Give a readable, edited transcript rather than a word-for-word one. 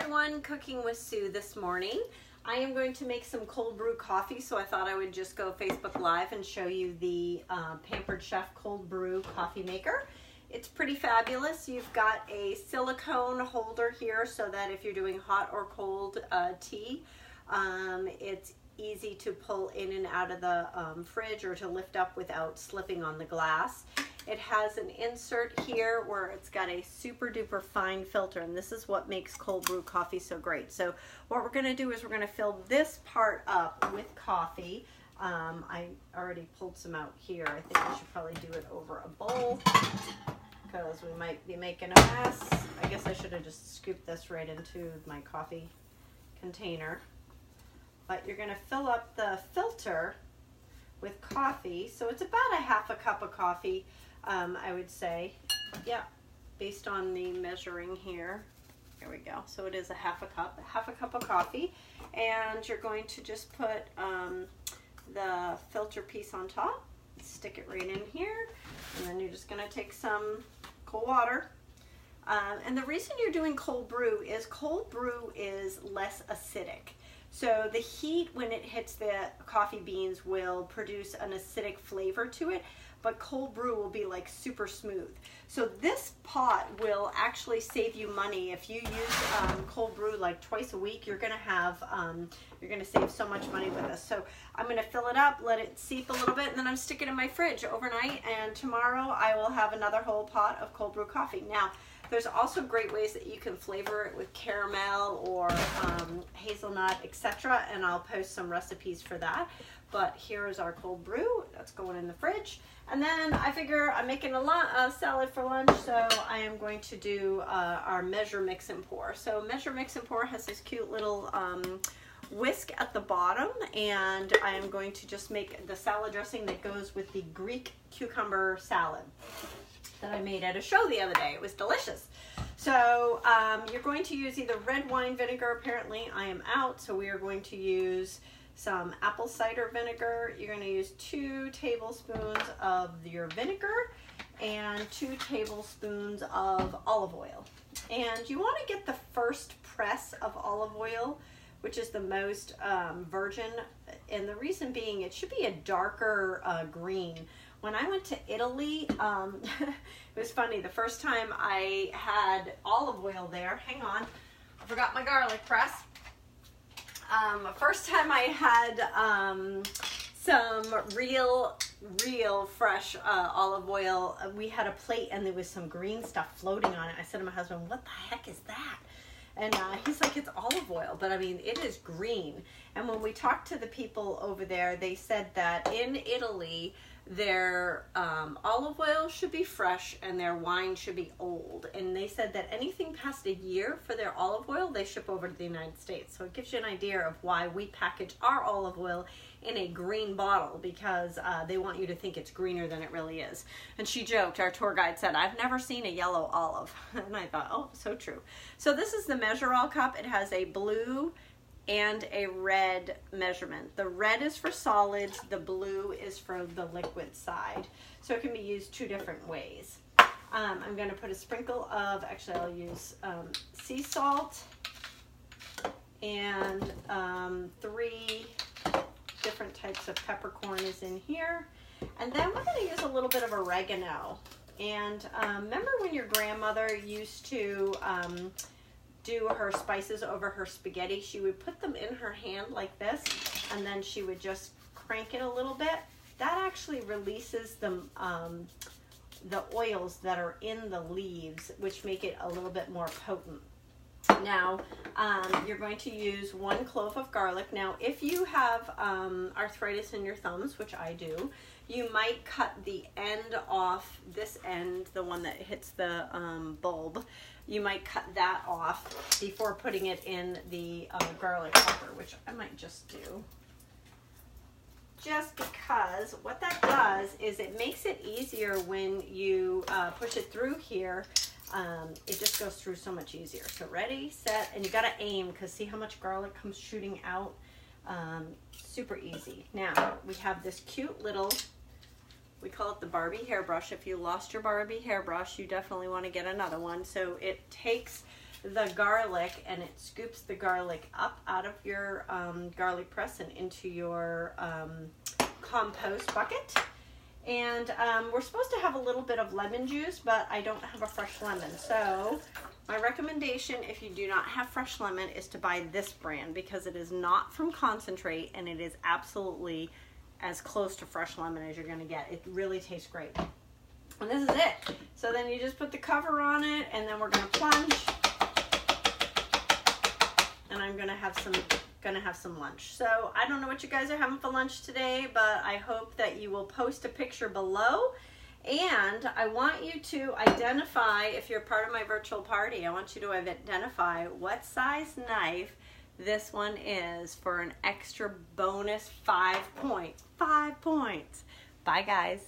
everyone, Cooking with Sue this morning. I am going to make some cold brew coffee, so I thought I would just go Facebook Live and show you the Pampered Chef cold brew coffee maker. It's pretty fabulous. You've got a silicone holder here so that if you're doing hot or cold tea, it's easy to pull in and out of the fridge or to lift up without slipping on the glass. It has an insert here where it's got a super duper fine filter, and this is what makes cold brew coffee so great. So what we're going to do is we're going to fill this part up with coffee. I already pulled some out here. I think I should probably do it over a bowl because we might be making a mess. I guess I should have just scooped this right into my coffee container. But you're going to fill up the filter with coffee. So it's about a half a cup of coffee, I would say. Yeah, based on the measuring here. There we go. So it is a half a cup of coffee. And you're going to just put the filter piece on top, stick it right in here, and then you're just going to take some cold water. And the reason you're doing cold brew is less acidic. So the heat, when it hits the coffee beans, will produce an acidic flavor to it, but cold brew will be like super smooth. So this pot will actually save you money. If you use cold brew like twice a week, you're gonna save so much money with this. So I'm gonna fill it up, let it seep a little bit, and then I'm sticking it in my fridge overnight, and tomorrow I will have another whole pot of cold brew coffee. Now, there's also great ways that you can flavor it with caramel or hazelnut, etc. And I'll post some recipes for that. But here is our cold brew. That's going in the fridge. And then I figure I'm making a salad for lunch, so I am going to do our measure, mix, and pour. So measure, mix, and pour has this cute little whisk at the bottom, and I am going to just make the salad dressing that goes with the Greek cucumber salad that I made at a show the other day. It was delicious. So you're going to use either red wine vinegar. Apparently I am out, so we are going to use some apple cider vinegar. You're going to use 2 tablespoons of your vinegar and 2 tablespoons of olive oil. And you want to get the first press of olive oil, which is the most virgin, and the reason being it should be a darker green. When I went to Italy, it was funny. The first time I had olive oil there, hang on, I forgot my garlic press. First time I had some real fresh olive oil, we had a plate and there was some green stuff floating on it. I said to my husband, what the heck is that? And he's like, it's olive oil, but I mean, it is green. And when we talked to the people over there, they said that in Italy, their olive oil should be fresh and their wine should be old. And they said that anything past a year for their olive oil, they ship over to the United States. So it gives you an idea of why we package our olive oil in a green bottle, because they want you to think it's greener than it really is. And she joked, our tour guide said, I've never seen a yellow olive. And I thought, oh, so true. So this is the measure-all cup. It has a blue and a red measurement. The red is for solids, the blue is for the liquid side. So it can be used 2 different ways. I'm going to put a sprinkle of, actually I'll use sea salt and 3 different types of peppercorn is in here. And then we're going to use a little bit of oregano. And remember when your grandmother used to do her spices over her spaghetti? She would put them in her hand like this, and then she would just crank it a little bit. That actually releases the oils that are in the leaves, which make it a little bit more potent. Now, you're going to use 1 clove of garlic. Now, if you have arthritis in your thumbs, which I do, you might cut the end off, this end, the one that hits the bulb. You might cut that off before putting it in the garlic pepper, which I might just do. Just because what that does is it makes it easier when you push it through here. It just goes through so much easier. So ready, set, and you got to aim, because see how much garlic comes shooting out? Super easy. Now we have this cute little, we call it the Barbie hairbrush. If you lost your Barbie hairbrush, you definitely want to get another one. So it takes the garlic, and it scoops the garlic up out of your garlic press and into your compost bucket. And we're supposed to have a little bit of lemon juice, but I don't have a fresh lemon. So my recommendation, if you do not have fresh lemon, is to buy this brand, because it is not from concentrate and it is absolutely as close to fresh lemon as you're going to get. It really tastes great. And this is it. So then you just put the cover on it, and then we're going to plunge. And I'm going to have some lunch. So I don't know what you guys are having for lunch today, but I hope that you will post a picture below. And I want you to identify, if you're part of my virtual party, I want you to identify what size knife this one is for an extra bonus 5 points. 5 points. Bye, guys.